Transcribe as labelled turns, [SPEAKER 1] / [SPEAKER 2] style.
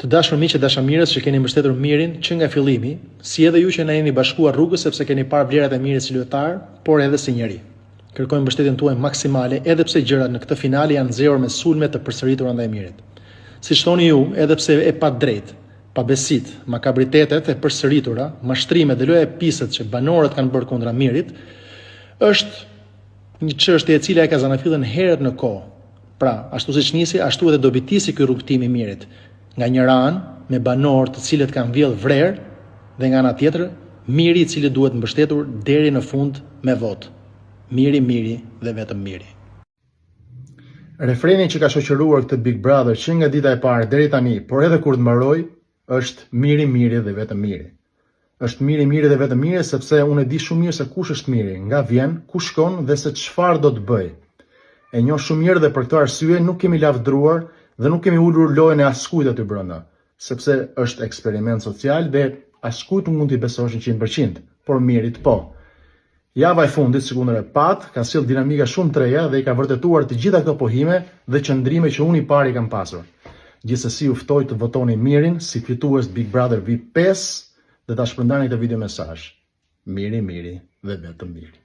[SPEAKER 1] Të dashur miq e dashamirës që keni mbështetur mirin që nga fillimi, si edhe ju që na jeni bashkuar rrugës sepse keni parë vlerat e mirit si lojtar, por edhe si njeri. Kërkojmë mbështetjen tuaj maksimale edhe pse gjërat në këtë finale janë nxjerrur me sulme të përsëritura ndaj mirit. Siç thoni ju, edhe pse e pa drejt, pa besit, makabritetet e përsëritura, mashtrimet dhe loja e pisët që banorët kanë bërë kundra mirit, është një çështje e cila e ka zanafillën herët në kohë. Pra, ashtu siç nisi, ashtu edhe do bitisi ky rrugtim i mirit. Nga njëra anë, me banorë të cilët kanë vjedhur vrerë, dhe nga ana tjetër, miri i cili duhet mbështetur deri në fund me votë. Miri dhe vetëm miri. Refreni që ka shoqëruar këtë Big Brother që nga dita e parë deri tani, por edhe kur të mbaroj, është miri dhe vetëm miri. Është miri dhe vetëm miri sepse unë e di shumë mirë se kush është miri, nga vjen, ku shkon dhe se çfarë do të bëj. E njoh shumë mirë dhe për këtë arsye nuk kemi lavdruar dhe nuk kemi ulur lojën e askujt aty brenda, sepse është eksperiment social dhe askujt nuk mund t'i besosh 100%, por mirit po. Java e fundit, si kundër e pat, ka sjellë dinamika shumë të reja dhe i ka vërtetuar të gjitha këto pohime dhe qëndrime që unë i pari kam pasur. Gjithsesi ju ftoj të votoni mirin si fitues Big Brother VIP 5 dhe ta shpërndani këtë video mesazh. Miri dhe vetëm miri.